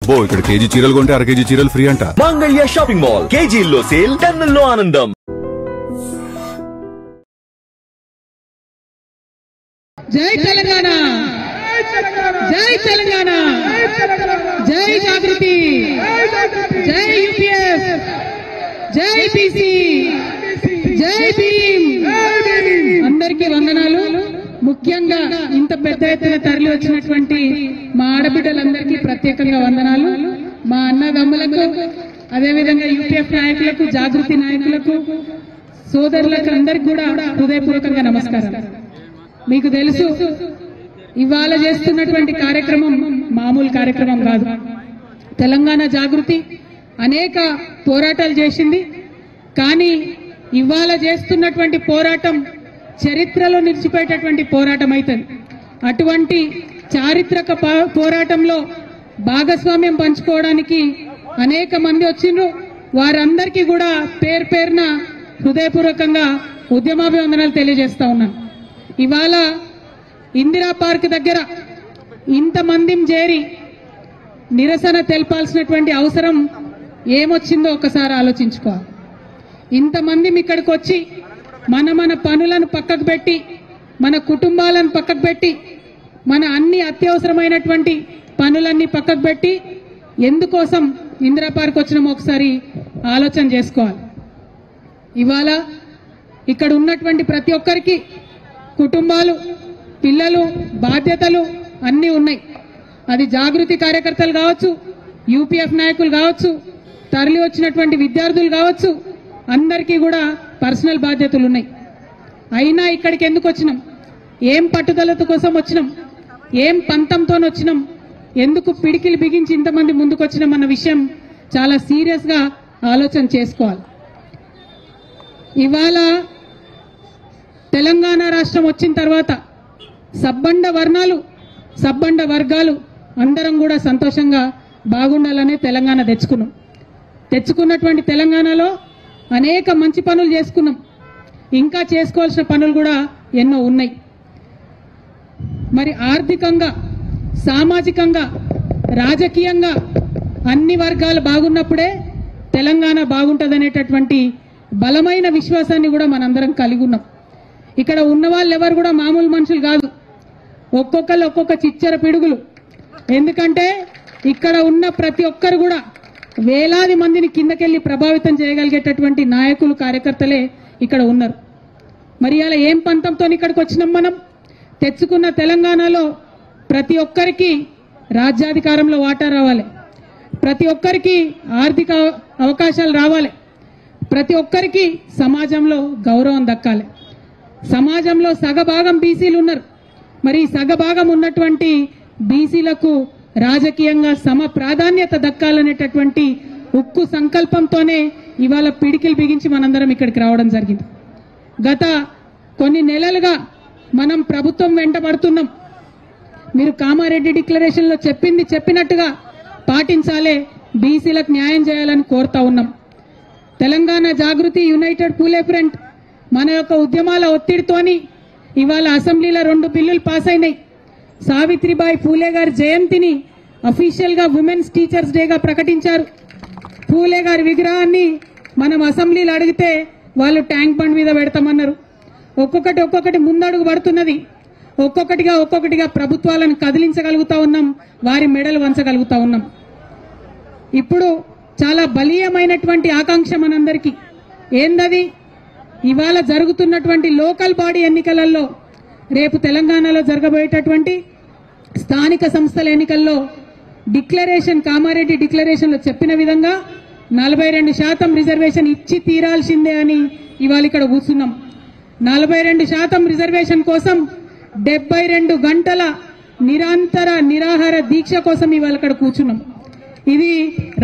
అబ్బో ఇక్కడ కేజీ చీరలు కొంటే అర కేజీ చీరలు ఫ్రీ అంట. మంగళ్య షాపింగ్ మాల్, కేజీల్లో సేల్, టన్నుల్లో ఆనందం. జై తెలంగాణ, జై తెలంగాణ, జై జాగృతి, జై యూపీఎస్, జై బీసీ, జై భీమ్. అందరికీ వందనాలు. ముఖ్యంగా ఇంత పెద్ద ఎత్తున తరలి వచ్చినటువంటి మా ఆడబిడ్డలందరికీ ప్రత్యేకంగా వందనాలు. మా అన్నదమ్ములకు, అదేవిధంగా యూపీఎఫ్ నాయకులకు, జాగృతి నాయకులకు, సోదరులకు అందరికీ కూడా హృదయపూర్వకంగా నమస్కారం. మీకు తెలుసు, ఇవాళ చేస్తున్నటువంటి కార్యక్రమం మామూలు కార్యక్రమం కాదు. తెలంగాణ జాగృతి అనేక పోరాటాలు చేసింది. కానీ ఇవాళ చేస్తున్నటువంటి పోరాటం చరిత్రలో నిలిచిపోయేటటువంటి పోరాటం అవుతుంది. అటువంటి చారిత్రక పోరాటంలో భాగస్వామ్యం పంచుకోవడానికి అనేక మంది వచ్చిండ్రు. వారందరికీ కూడా పేరు పేరున హృదయపూర్వకంగా ఉద్యమాభివందనాలు తెలియజేస్తా ఉన్నాను. ఇవాళ ఇందిరా పార్క్ దగ్గర ఇంతమందిని చేరి నిరసన తెలపాల్సినటువంటి అవసరం ఏమొచ్చిందో ఒకసారి ఆలోచించుకోవాలి. ఇంతమంది ఇక్కడికి వచ్చి మన పనులను పక్కకు పెట్టి, మన కుటుంబాలను పక్కకు పెట్టి, మన అన్ని అత్యవసరమైనటువంటి పనులన్నీ పక్కకు పెట్టి ఎందుకోసం ఇందిరా పార్క్ వచ్చినామో ఒకసారి ఆలోచన చేసుకోవాలి. ఇవాళ ఇక్కడ ఉన్నటువంటి ప్రతి ఒక్కరికి కుటుంబాలు, పిల్లలు, బాధ్యతలు అన్నీ ఉన్నాయి. అది జాగృతి కార్యకర్తలు కావచ్చు, యూపీఎఫ్ నాయకులు కావచ్చు, తరలి వచ్చినటువంటి విద్యార్థులు కావచ్చు, అందరికీ కూడా పర్సనల్ బాధ్యతలు ఉన్నాయి. అయినా ఇక్కడికి ఎందుకు వచ్చినాం, ఏం పట్టుదలత కోసం వచ్చినాం, ఏం పంతంతో వచ్చినాం, ఎందుకు పిడికిలు బిగించి ఇంతమంది ముందుకు వచ్చినాం అన్న విషయం చాలా సీరియస్ గా ఆలోచన చేసుకోవాలి. ఇవాళ తెలంగాణ రాష్ట్రం వచ్చిన తర్వాత సబ్బండ వర్ణాలు, సబ్బండ వర్గాలు అందరం కూడా సంతోషంగా బాగుండాలనే తెలంగాణ తెచ్చుకున్నటువంటి తెలంగాణలో అనేక మంచి పనులు చేసుకున్నాం. ఇంకా చేసుకోవాల్సిన పనులు కూడా ఎన్నో ఉన్నాయి. మరి ఆర్థికంగా, సామాజికంగా, రాజకీయంగా అన్ని వర్గాలు బాగున్నప్పుడే తెలంగాణ బాగుంటుందనేటటువంటి బలమైన విశ్వాసాన్ని కూడా మనందరం కలిగి ఉన్నాం. ఇక్కడ ఉన్న వాళ్ళు ఎవరు కూడా మామూలు మనుషులు కాదు. ఒక్కొక్కరు ఒక్కొక్క చిచ్చర పిడుగులు. ఎందుకంటే ఇక్కడ ఉన్న ప్రతి ఒక్కరు కూడా వేలాది మందిని కిందకెళ్లి ప్రభావితం చేయగలిగేటటువంటి నాయకులు, కార్యకర్తలే ఇక్కడ ఉన్నారు. మరి అలా ఏం పంతంతో ఇక్కడికి వచ్చినాం మనం? తెచ్చుకున్న తెలంగాణలో ప్రతి ఒక్కరికి రాజ్యాధికారంలో వాటా రావాలి, ప్రతి ఒక్కరికి ఆర్థిక అవకాశాలు రావాలి, ప్రతి ఒక్కరికి సమాజంలో గౌరవం దక్కాలి. సమాజంలో సగభాగం బీసీలు ఉన్నారు. మరి సగభాగం ఉన్నటువంటి బీసీలకు రాజకీయంగా సమ ప్రాధాన్యత దక్కాలనేటటువంటి ఉక్కు సంకల్పంతోనే ఇవాళ పిడికిలు బిగించి మనందరం ఇక్కడికి రావడం జరిగింది. గత కొన్ని నెలలుగా మనం ప్రభుత్వం వెంట పడుతున్నాం. మీరు కామారెడ్డి డిక్లరేషన్ లో చెప్పింది చెప్పినట్టుగా పాటించాలే, బీసీలకు న్యాయం చేయాలని కోరుతా ఉన్నాం. తెలంగాణ జాగృతి, యునైటెడ్ పూలే ఫ్రంట్ మన యొక్క ఉద్యమాల ఒత్తిడితోని ఇవాళ అసెంబ్లీలో 2 బిల్లులు పాస్ అయినాయి. సావిత్రిబాయి పూలే గారి జయంతిని అఫీషియల్ గా ఉమెన్స్ టీచర్స్ డేగా ప్రకటించారు. పూలే గారి విగ్రహాన్ని మనం అసెంబ్లీలో అడిగితే వాళ్ళు ట్యాంక్ బండ్ మీద పెడతామన్నారు. ఒక్కొక్కటి ముందడుగు పడుతున్నది. ఒక్కొక్కటిగా ప్రభుత్వాలను కదిలించగలుగుతా ఉన్నాం, వారి మెడలు వంచగలుగుతా ఉన్నాం. ఇప్పుడు చాలా బలీయమైనటువంటి ఆకాంక్ష మనందరికీ ఏందది? ఇవాళ జరుగుతున్నటువంటి లోకల్ బాడీ ఎన్నికలలో, రేపు తెలంగాణలో జరగబోయేటటువంటి స్థానిక సంస్థల ఎన్నికల్లో డిక్లరేషన్, కామారెడ్డి డిక్లరేషన్ లో చెప్పిన విధంగా 42% రిజర్వేషన్ ఇచ్చి తీరాల్సిందే అని ఇవాళ ఇక్కడ కూర్చున్నాం. 42% రిజర్వేషన్ కోసం 72 గంటల నిరంతర నిరాహార దీక్ష కోసం ఇవాళ ఇక్కడ కూర్చున్నాం. ఇది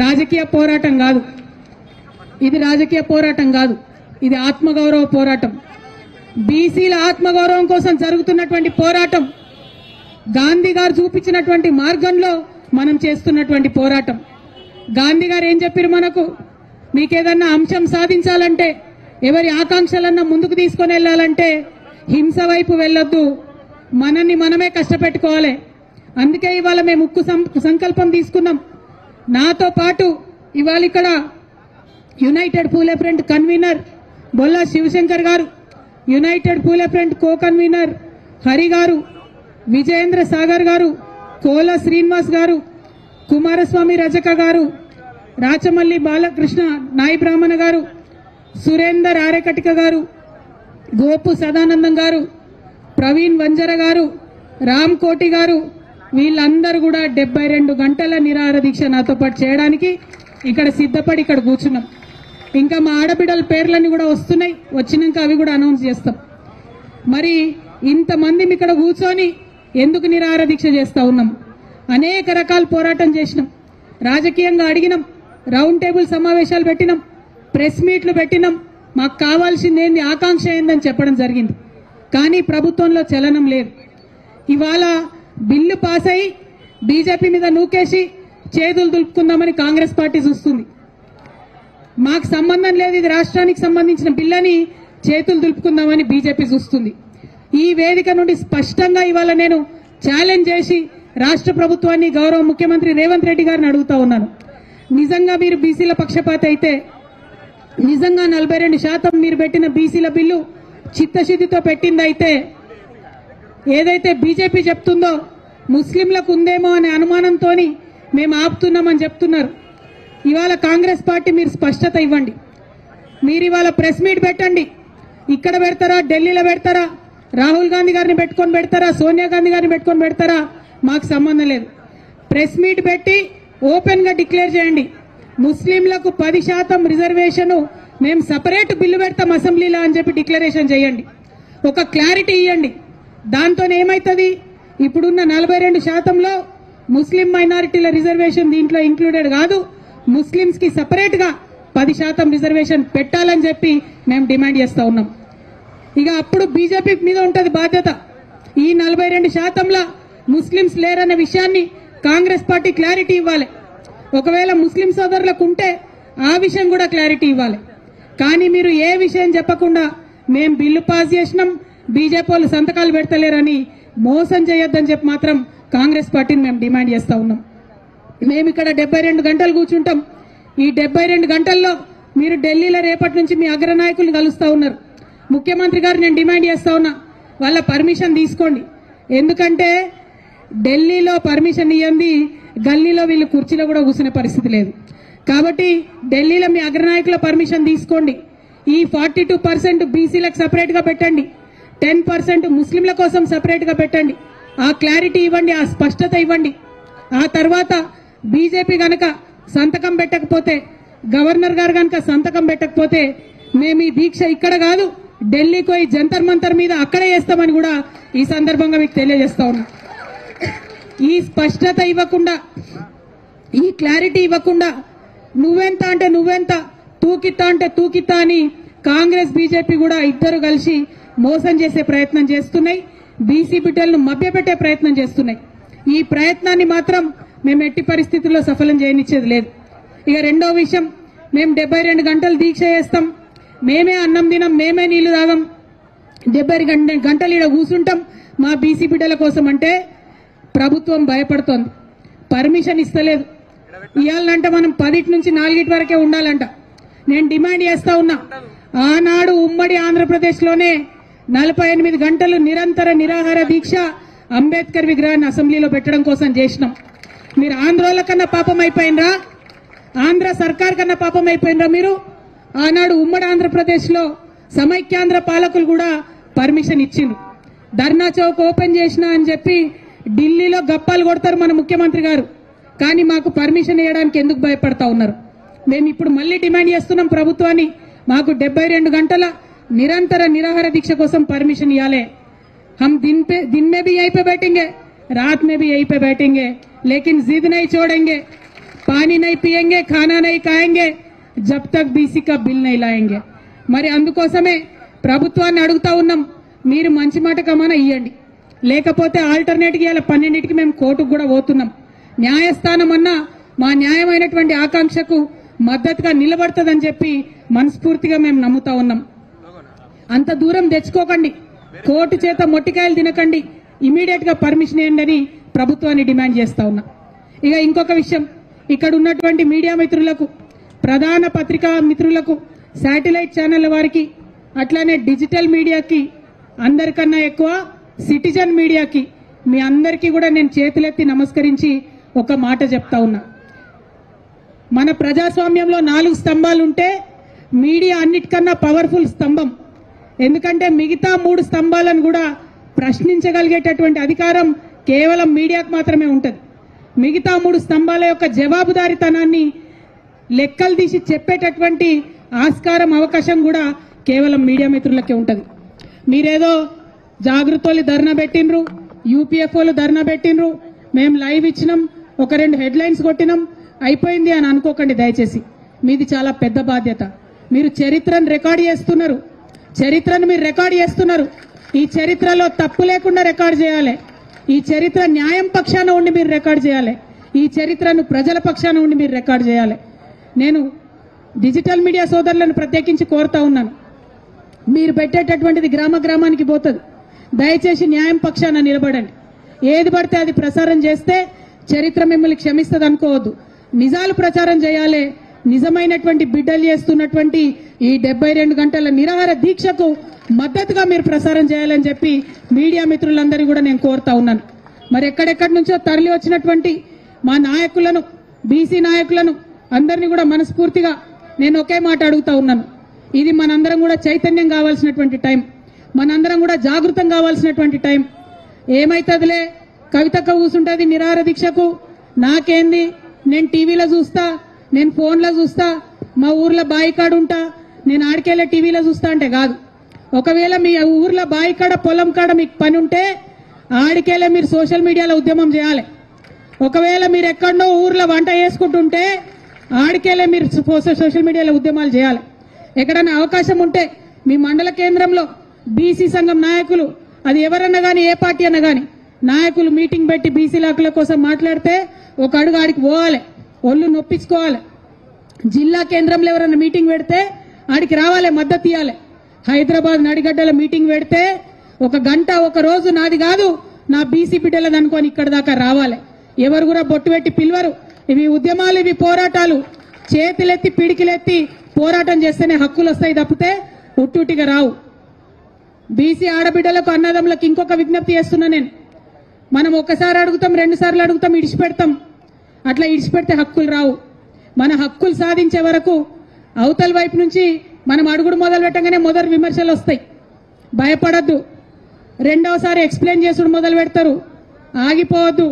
రాజకీయ పోరాటం కాదు, ఇది ఆత్మగౌరవ పోరాటం. బీసీల ఆత్మగౌరవం కోసం జరుగుతున్నటువంటి పోరాటం, గాంధీ గారు చూపించినటువంటి మార్గంలో మనం చేస్తున్నటువంటి పోరాటం. గాంధీ గారు ఏం చెప్పారు మనకు? మీకేదన్నా అంశం సాధించాలంటే, ఎవరి ఆకాంక్షలన్నా ముందుకు తీసుకొని వెళ్ళాలంటే హింస వైపు వెళ్ళొద్దు, మనల్ని మనమే కష్టపెట్టుకోవాలి. అందుకే ఇవాళ మేము ఉక్కు సంకల్పం తీసుకున్నాం. నాతో పాటు ఇవాళ ఇక్కడ యునైటెడ్ పూలే ఫ్రంట్ కన్వీనర్ బొల్లా శివశంకర్ గారు, యునైటెడ్ పూలే ఫ్రంట్ కో కన్వీనర్ హరి గారు, విజయేంద్ర సాగర్ గారు, కోల శ్రీనివాస్ గారు, కుమారస్వామి రజక గారు, రాచమల్లి బాలకృష్ణ నాయి బ్రాహ్మణ గారు, సురేందర్ ఆరేకటిక గారు, గోపు సదానందం గారు, ప్రవీణ్ వంజర గారు, రామ్ కోటి గారు, వీళ్ళందరూ కూడా 72 గంటల నిరాహార దీక్ష నాతో పాటు చేయడానికి ఇక్కడ సిద్ధపడి ఇక్కడ కూర్చున్నాం. ఇంకా మా ఆడబిడ్డల పేర్లన్నీ కూడా వస్తున్నాయి, వచ్చినాక అవి కూడా అనౌన్స్ చేస్తాం. మరి ఇంతమంది ఇక్కడ కూర్చొని ఎందుకు నిరాహార దీక్ష చేస్తా ఉన్నాం? అనేక రకాల పోరాటం చేసినాం, రాజకీయంగా అడిగినాం, రౌండ్ టేబుల్ సమావేశాలు పెట్టినాం, ప్రెస్ మీట్లు పెట్టినాం, మాకు కావాల్సింది ఏంది, ఆకాంక్ష ఏందని చెప్పడం జరిగింది. కానీ ప్రభుత్వంలో చలనం లేదు. ఇవాళ బిల్లు పాస్ అయి బీజేపీ మీద నూకేసి చేతులు దులుపుకుందామని కాంగ్రెస్ పార్టీ చూస్తుంది. మాకు సంబంధం లేదు, ఇది రాష్ట్రానికి సంబంధించిన బిల్లని చేతులు దులుపుకుందామని బీజేపీ చూస్తుంది. ఈ వేదిక నుండి స్పష్టంగా ఇవాళ నేను ఛాలెంజ్ చేసి రాష్ట్ర ప్రభుత్వాన్ని, గౌరవ ముఖ్యమంత్రి రేవంత్ రెడ్డి గారిని అడుగుతా ఉన్నాను. నిజంగా మీరు బీసీల పక్షపాత అయితే, నిజంగా 42% మీరు పెట్టిన బీసీల బిల్లు చిత్తశుద్ధితో పెట్టిందైతే, ఏదైతే బీజేపీ చెప్తుందో ముస్లింలకు ఉందేమో అనే అనుమానంతో మేము ఆపుతున్నామని చెప్తున్నారు. ఇవాళ కాంగ్రెస్ పార్టీ మీరు స్పష్టత ఇవ్వండి. మీరు ఇవాళ ప్రెస్ మీట్ పెట్టండి. ఇక్కడ పెడతారా, ఢిల్లీలో పెడతారా, రాహుల్ గాంధీ గారిని పెట్టుకొని పెడతారా, సోనియా గాంధీ గారిని పెట్టుకొని పెడతారా, మాకు సంబంధం లేదు. ప్రెస్ మీట్ పెట్టి ఓపెన్ గా డిక్లేర్ చేయండి, ముస్లింలకు 10% రిజర్వేషన్ మేము సపరేట్ బిల్లు పెడతాం అసెంబ్లీలో అని చెప్పి డిక్లరేషన్ చేయండి. ఒక క్లారిటీ ఇవ్వండి. దాంతో ఏమైతుంది, ఇప్పుడున్న 42%లో ముస్లిం మైనారిటీల రిజర్వేషన్ దీంట్లో ఇంక్లూడెడ్ కాదు, ముస్లింస్ కి సపరేట్ గా 10% రిజర్వేషన్ పెట్టాలని చెప్పి మేము డిమాండ్ చేస్తా ఉన్నాం. ఇక అప్పుడు బీజేపీ మీద ఉంటది బాధ్యత. ఈ 42%లా ముస్లింస్ లేరనే విషయాన్ని కాంగ్రెస్ పార్టీ క్లారిటీ ఇవ్వాలి. ఒకవేళ ముస్లిం సోదరులకు ఉంటే ఆ విషయం కూడా క్లారిటీ ఇవ్వాలి. కానీ మీరు ఏ విషయం చెప్పకుండా మేము బిల్లు పాస్ చేసినాం, బీజేపీ వాళ్ళు సంతకాలు పెడతలేరని మోసం చేయొద్దని చెప్పి మాత్రం కాంగ్రెస్ పార్టీని మేము డిమాండ్ చేస్తా ఉన్నాం. మేము ఇక్కడ 72 గంటలు కూర్చుంటాం. ఈ 72 గంటల్లో మీరు ఢిల్లీలో రేపటి నుంచి మీ అగ్రనాయకులు కలుస్తా ఉన్నారు. ముఖ్యమంత్రి గారు నేను డిమాండ్ చేస్తా ఉన్నా, వాళ్ళ పర్మిషన్ తీసుకోండి. ఎందుకంటే ఢిల్లీలో పర్మిషన్ ఇవ్వండి, గల్లీలో వీళ్ళు కుర్చీలో కూడా కూర్చునే పరిస్థితి లేదు. కాబట్టి ఢిల్లీలో మీ అగ్రనాయకుల పర్మిషన్ తీసుకోండి. ఈ 42% బీసీలకు సపరేట్ గా పెట్టండి, 10% ముస్లింల కోసం సపరేట్ గా పెట్టండి. ఆ క్లారిటీ ఇవ్వండి, ఆ స్పష్టత ఇవ్వండి. ఆ తర్వాత బీజేపీ గనక సంతకం పెట్టకపోతే, గవర్నర్ గారు గనక సంతకం పెట్టకపోతే మేము ఈ దీక్ష ఇక్కడ కాదు, ఢిల్లీకి పోయి జంతర్ మంతర్ మీద అక్కడే చేస్తామని కూడా ఈ సందర్భంగా మీకు తెలియజేస్తా ఉన్నా. ఈ స్పష్టత ఇవ్వకుండా, ఈ క్లారిటీ ఇవ్వకుండా నువ్వెంత అంటే నువ్వెంత, తూకిత్తా అంటే తూకిత్తా అని కాంగ్రెస్ బీజేపీ కూడా ఇద్దరు కలిసి మోసం చేసే ప్రయత్నం చేస్తున్నాయి, బీసీ బిడ్డలను మభ్యపెట్టే ప్రయత్నం చేస్తున్నాయి. ఈ ప్రయత్నాన్ని మాత్రం మేము ఎట్టి పరిస్థితుల్లో సఫలం చేయనిచ్చేది లేదు. ఇక రెండో విషయం, మేము 72 గంటలు దీక్ష చేస్తాం, మేమే అన్నం తినం, మేమే నీళ్లు తాగం, 72 గంటలు ఇక్కడ కూర్చుంటాం మా బీసీ బిడ్డల కోసం అంటే ప్రభుత్వం భయపడుతోంది, పర్మిషన్ ఇస్తలేదు. ఇవ్వాలంటే మనం 10 నుంచి 4 వరకే ఉండాలంట. నేను డిమాండ్ చేస్తా ఉన్నా, ఆనాడు ఉమ్మడి ఆంధ్రప్రదేశ్ లోనే 48 గంటలు నిరంతర నిరాహార దీక్ష అంబేద్కర్ విగ్రహాన్ని అసెంబ్లీలో పెట్టడం కోసం చేసినాం. మీరు ఆంధ్రోల కన్నా పాపం అయిపోయినరా, ఆంధ్ర సర్కార్ కన్నా పాపం అయిపోయినరా మీరు? ఆనాడు ఉమ్మడి ఆంధ్రప్రదేశ్ లో సమైక్యాంధ్ర పాలకులు కూడా పర్మిషన్ ఇచ్చిండ్రు. ధర్నా చౌక్ ఓపెన్ చేసినా అని చెప్పి ఢిల్లీలో గప్పాలు కొడతారు మన ముఖ్యమంత్రి గారు, కానీ మాకు పర్మిషన్ ఇవ్వడానికి ఎందుకు భయపడతా ఉన్నారు? మేము ఇప్పుడు మళ్ళీ డిమాండ్ చేస్తున్నాం ప్రభుత్వాన్ని, మాకు 72 గంటల నిరంతర నిరాహార దీక్ష కోసం పర్మిషన్ ఇవ్వాలి. हम दिन में भी यहीं पे बैठेंगे, रात में भी यहीं पे बैठेंगे, लेकिन जिद नहीं छोड़ेंगे, पानी नहीं पिएंगे, खाना नहीं खाएंगे जब तक बीसी का बिल नहीं लाएंगे. మరి అందుకోసమే ప్రభుత్వాన్ని అడుగుతా ఉన్నాం, మీరు మంచి మాట కమానా ఇవ్వండి, లేకపోతే ఆల్టర్నేట్ గా 12కి మేము కోర్టుకు కూడా పోతున్నాం. న్యాయస్థానం అన్నా మా న్యాయమైనటువంటి ఆకాంక్షకు మద్దతుగా నిలబడుతుందని చెప్పి మనస్ఫూర్తిగా మేము నమ్ముతా ఉన్నాం. అంత దూరం తెచ్చుకోకండి, కోర్టు చేత మొట్టికాయలు తినకండి, ఇమీడియట్ గా పర్మిషన్ ఇవ్వండి అని ప్రభుత్వాన్ని డిమాండ్ చేస్తా ఉన్నా. ఇక ఇంకొక విషయం, ఇక్కడ ఉన్నటువంటి మీడియా మిత్రులకు, ప్రధాన పత్రికా మిత్రులకు, శాటిలైట్ ఛానళ్ల వారికి, అట్లానే డిజిటల్ మీడియాకి, అందరికన్నా ఎక్కువ సిటిజన్ మీడియాకి, మీ అందరికీ కూడా నేను చేతులెత్తి నమస్కరించి ఒక మాట చెప్తా ఉన్నా. మన ప్రజాస్వామ్యంలో 4 స్తంభాలు ఉంటే మీడియా అన్నిటికన్నా పవర్ఫుల్ స్తంభం. ఎందుకంటే మిగతా 3 స్తంభాలను కూడా ప్రశ్నించగలిగేటటువంటి అధికారం కేవలం మీడియాకు మాత్రమే ఉంటుంది. మిగతా 3 స్తంభాల యొక్క జవాబుదారీతనాన్ని లెక్కలు తీసి చెప్పేటటువంటి ఆస్కారం, అవకాశం కూడా కేవలం మీడియా మిత్రులకే ఉంటుంది. మీరేదో జాగృతోళ్ళు ధర్నా పెట్టినరు, యూపీఎఫ్ఓలు ధర్నా పెట్టినరు, మేము లైవ్ ఇచ్చినాం, ఒక 2 హెడ్లైన్స్ కొట్టినాం, అయిపోయింది అని అనుకోకండి దయచేసి. మీది చాలా పెద్ద బాధ్యత. మీరు చరిత్రను రికార్డ్ చేస్తున్నారు. చరిత్రను మీరు రికార్డ్ చేస్తున్నారు. ఈ చరిత్రలో తప్పు లేకుండా రికార్డ్ చేయాలి. ఈ చరిత్ర న్యాయం పక్షాన ఉండి మీరు రికార్డ్ చేయాలి. ఈ చరిత్రను ప్రజల పక్షాన ఉండి మీరు రికార్డ్ చేయాలి. నేను డిజిటల్ మీడియా సోదరులను ప్రత్యేకించి కోరుతా ఉన్నాను. మీరు పెట్టేటటువంటిది గ్రామ గ్రామానికి పోతుంది. దయచేసి న్యాయం పక్షాన నిలబడండి. ఏది పడితే అది ప్రసారం చేస్తే చరిత్ర మిమ్మల్ని క్షమిస్తుంది అనుకోవద్దు. నిజాలు ప్రచారం చేయాలి. నిజమైనటువంటి బిడ్డలు చేస్తున్నటువంటి ఈ 72 గంటల నిరాహార దీక్షకు మద్దతుగా మీరు ప్రసారం చేయాలని చెప్పి మీడియా మిత్రులందరినీ కూడా నేను కోరుతా ఉన్నాను. మరి ఎక్కడెక్కడి నుంచో తరలి వచ్చినటువంటి మా నాయకులను, బీసీ నాయకులను అందరినీ కూడా మనస్ఫూర్తిగా నేను ఒకే మాట అడుగుతా ఉన్నాను. ఇది మనందరం కూడా చైతన్యం కావాల్సినటువంటి టైం, మనందరం కూడా జాగృతం కావాల్సినటువంటి టైం. ఏమైతుందిలే, కవితక్క కూసుంటుంది నిరాహార దీక్షకు, నాకేంది, నేను టీవీలో చూస్తా, నేను ఫోన్లో చూస్తా, మా ఊర్లో బాయికాడు ఉంటా, నేను ఆడికెళ్ళే టీవీలో చూస్తా అంటే కాదు. ఒకవేళ మీ ఊర్లో బాయికాడ, పొలం కాడ మీకు పని ఉంటే ఆడికెళ్ళే మీరు సోషల్ మీడియాలో ఉద్యమం చేయాలి. ఒకవేళ మీరు ఎక్కడో ఊర్లో వంట చేసుకుంటుంటే ఆడికెళ్ళే మీరు సోషల్ మీడియాలో ఉద్యమాలు చేయాలి. ఎక్కడైనా అవకాశం ఉంటే మీ మండల కేంద్రంలో బీసీ సంఘం నాయకులు, అది ఎవరన్నా కానీ, ఏ పార్టీ అన్నా కానీ, నాయకులు మీటింగ్ పెట్టి బీసీల హక్కుల కోసం మాట్లాడితే ఒక అడుగు ఆడికి పోవాలి, ఒళ్ళు నొప్పించుకోవాలి. జిల్లా కేంద్రంలో ఎవరన్నా మీటింగ్ పెడితే ఆడికి రావాలి, మద్దతు ఇవ్వాలి. హైదరాబాద్ నడిగడ్డల మీటింగ్ పెడితే 1 గంట, 1 రోజు నాది కాదు, నా బీసీ బిడ్డలది అనుకొని ఇక్కడ దాకా రావాలి. ఎవరు కూడా బొట్టు పెట్టి పిలవరు. ఇవి ఉద్యమాలు, ఇవి పోరాటాలు. చేతులెత్తి పిడికిలెత్తి పోరాటం చేస్తేనే హక్కులు వస్తాయి తప్పితే ఉట్టుటిగా రావు. బీసీ ఆడబిడ్డలకు, అన్నదమ్ములకు ఇంకొక విజ్ఞప్తి చేస్తున్నా నేను. మనం ఒకసారి అడుగుతాం, 2 సార్లు అడుగుతాం, ఇడిచిపెడతాం. అట్లా ఇడిచిపెడితే హక్కులు రావు. మన హక్కులు సాధించే వరకు అవతల వైపు నుంచి మనం అడుగుడు మొదలు పెట్టగానే మొదటి విమర్శలు వస్తాయి. భయపడద్దు. 2వసారి ఎక్స్ప్లెయిన్ చేసుడు మొదలు పెడతారు. ఆగిపోవద్దు.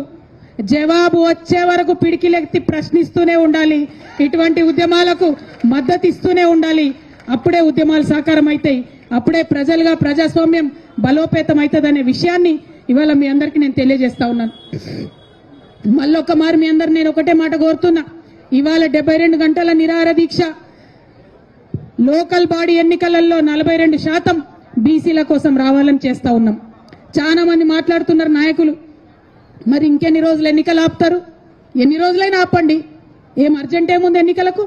జవాబు వచ్చే వరకు పిడికిలెత్తి ప్రశ్నిస్తూనే ఉండాలి. ఇటువంటి ఉద్యమాలకు మద్దతు ఇస్తూనే ఉండాలి. అప్పుడే ఉద్యమాలు సాకారం అవుతాయి. అప్పుడే ప్రజలుగా ప్రజాస్వామ్యం బలోపేతం అవుతుందనే విషయాన్ని ఇవాళ మీ అందరికీ నేను తెలియజేస్తా ఉన్నాను. మళ్ళొక్క మారు మీ అందరు నేను ఒకటే మాట కోరుతున్నా. ఇవాళ 72 గంటల నిరాహార దీక్ష, లోకల్ బాడీ ఎన్నికలలో 42% బీసీల కోసం రావాలని చేస్తా ఉన్నాం. చాలా మంది మాట్లాడుతున్నారు నాయకులు, మరి ఇంకెన్ని రోజులు ఎన్నికలు ఆపుతారు? ఎన్ని రోజులైనా ఆపండి, ఏం అర్జెంట్ ఏముంది ఎన్నికలకు?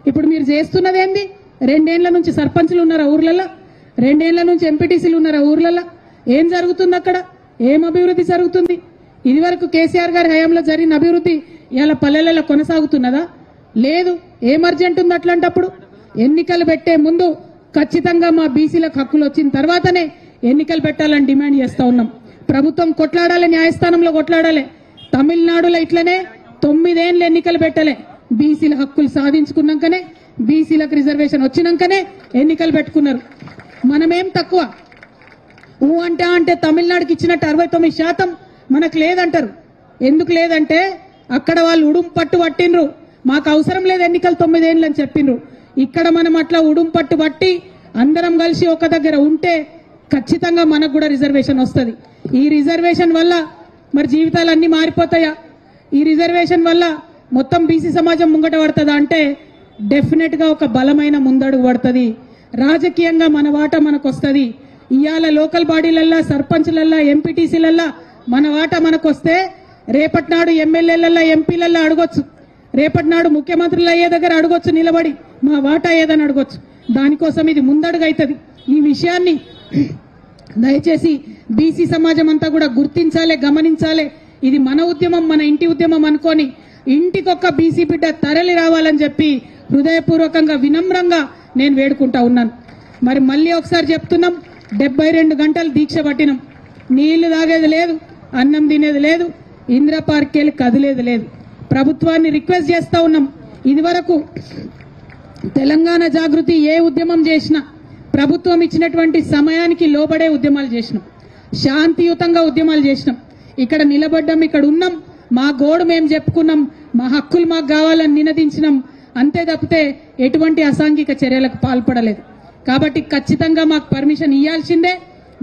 ఇప్పుడు మీరు చేస్తున్నది ఏంది? 2 ఏళ్ల నుంచి సర్పంచ్లు ఉన్నారా ఊర్లలో? 2 ఏళ్ల నుంచి ఎంపీటీసీలు ఉన్నారా ఊర్లలో? ఏం జరుగుతుంది అక్కడ? ఏం అభివృద్ధి జరుగుతుంది? ఇదివరకు కేసీఆర్ గారి హయాంలో జరిగిన అభివృద్ధి ఇవాళ పల్లెలలో కొనసాగుతున్నదా? లేదు. ఏం అర్జెంట్ ఉంది అట్లాంటప్పుడు? ఎన్నికలు పెట్టే ముందు ఖచ్చితంగా మా బీసీలకు హక్కులు వచ్చిన తర్వాతనే ఎన్నికలు పెట్టాలని డిమాండ్ చేస్తా ఉన్నాం. ప్రభుత్వం కొట్లాడాలి, న్యాయస్థానంలో కొట్లాడాలి. తమిళనాడులో ఇట్లనే 9 ఏళ్లు ఎన్నికలు పెట్టలే. బీసీల హక్కులు సాధించుకున్నాకనే, బీసీలకు రిజర్వేషన్ వచ్చినాకనే ఎన్నికలు పెట్టుకున్నారు. మనమేం తక్కువ? అంటే తమిళనాడుకి ఇచ్చినట్టు 69% మనకు లేదంటారు. ఎందుకు లేదంటే అక్కడ వాళ్ళు ఉడుం పట్టు పట్టినరు, మాకు అవసరం లేదు ఎన్నికలు 9 ఏళ్ళు అని చెప్పిండ్రు. ఇక్కడ మనం అట్లా ఉడుం పట్టు పట్టి అందరం కలిసి ఒక దగ్గర ఉంటే ఖచ్చితంగా మనకు కూడా రిజర్వేషన్ వస్తుంది. ఈ రిజర్వేషన్ వల్ల మరి జీవితాలు అన్ని మారిపోతాయా? ఈ రిజర్వేషన్ వల్ల మొత్తం బీసీ సమాజం ముంగట పడుతుందా అంటే డెఫినెట్ గా ఒక బలమైన ముందడుగు పడుతుంది. రాజకీయంగా మన వాటా మనకు వస్తుంది. ఇవాళ లోకల్ బాడీలల్లా, సర్పంచ్లల్లా, ఎంపీటీసీలల్లా మన వాటా మనకు వస్తే రేపటి నాడు ఎమ్మెల్యేలల్లా, ఎంపీలల్లా అడగొచ్చు. రేపటి నాడు ముఖ్యమంత్రులు అయ్యే దగ్గర అడగొచ్చు, నిలబడి మా వాటా ఏదని అడగొచ్చు. దానికోసం ఇది ముందడుగు అవుతుంది. ఈ విషయాన్ని దయచేసి బీసీ సమాజం అంతా కూడా గుర్తించాలి, గమనించాలి. ఇది మన ఉద్యమం, మన ఇంటి ఉద్యమం అనుకొని ఇంటికొక్క బీసీ బిడ్డ తరలి రావాలని చెప్పి హృదయపూర్వకంగా వినమ్రంగా నేను వేడుకుంటా ఉన్నాను. మరి మళ్ళీ ఒకసారి చెప్తున్నాం, 72 గంటలు దీక్ష పట్టినాం. నీళ్లు తాగేది లేదు, అన్నం తినేది లేదు, ఇందిరా పార్క్ వెళ్ళి కదిలేది లేదు. ప్రభుత్వాన్ని రిక్వెస్ట్ చేస్తా ఉన్నాం. ఇదివరకు తెలంగాణ జాగృతి ఏ ఉద్యమం చేసినా ప్రభుత్వం ఇచ్చినటువంటి సమయానికి లోబడే ఉద్యమాలు చేసినాం, శాంతియుతంగా ఉద్యమాలు చేసినాం. ఇక్కడ నిలబడ్డాం, ఇక్కడ ఉన్నాం, మా గోడు మేము చెప్పుకున్నాం, మా హక్కులు మాకు కావాలని నినదించినాం. అంతే తప్పితే ఎటువంటి అసాంఘిక చర్యలకు పాల్పడలేదు. కాబట్టి ఖచ్చితంగా మాకు పర్మిషన్ ఇవ్వాల్సిందే,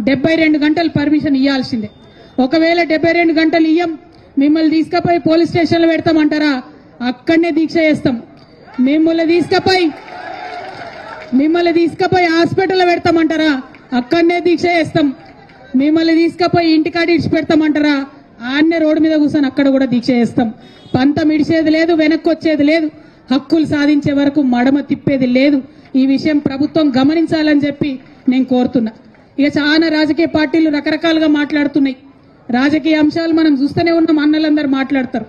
72 గంటలు పర్మిషన్ ఇవ్వాల్సిందే. ఒకవేళ 72 గంటలు ఇయ్యం, మిమ్మల్ని తీసుకుపోయి పోలీస్ స్టేషన్లో పెడతామంటారా? అక్కడనే దీక్ష చేస్తాం. మిమ్మల్ని తీసుకుపోయి హాస్పిటల్లో పెడతామంటారా? అక్కడనే దీక్ష చేస్తాం. మిమ్మల్ని తీసుకుపోయి ఇంటికాడ ఇడిచి పెడతామంటారా? ఆన్నే రోడ్డు మీద కూర్చొని అక్కడ కూడా దీక్ష చేస్తాం. పంతం ఇడిచేది లేదు, వెనక్కి వచ్చేది లేదు, హక్కులు సాధించే వరకు మడమ తిప్పేది లేదు. ఈ విషయం ప్రభుత్వం గమనించాలని చెప్పి నేను కోరుతున్నా. ఇక చాలా రాజకీయ పార్టీలు రకరకాలుగా మాట్లాడుతున్నాయి. రాజకీయ అంశాలు మనం చూస్తూనే ఉన్నాం, అన్నలందరూ మాట్లాడతారు.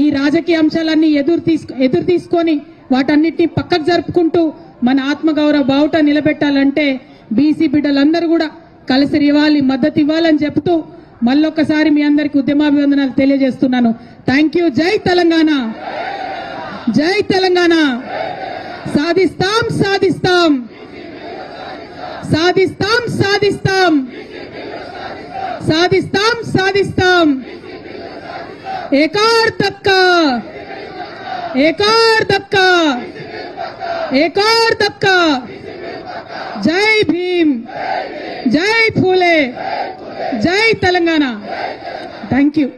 ఈ రాజకీయ అంశాలన్నీ ఎదురు తీసుకొని వాటన్నిటిని పక్కకు జరుపుకుంటూ మన ఆత్మగౌరవ బావుట నిలబెట్టాలంటే బీసీ బిడ్డలందరూ కూడా కలిసి ఇవ్వాలి, మద్దతు ఇవ్వాలని చెప్తూ మళ్ళొక్కసారి మీ అందరికి ఉద్యమాభివందనాలు తెలియజేస్తున్నాను. Thank you. జై తెలంగాణ, జై తెలంగాణ. సాధిస్తాం సాధిస్తాం సాధిస్తాం సాధిస్తాం సాధిస్తాం సాధిస్తాం. एक और धक्का, एक और धक्का, एक और धक्का. जय भीम, जय फूले, जय तेलंगाना. Thank you.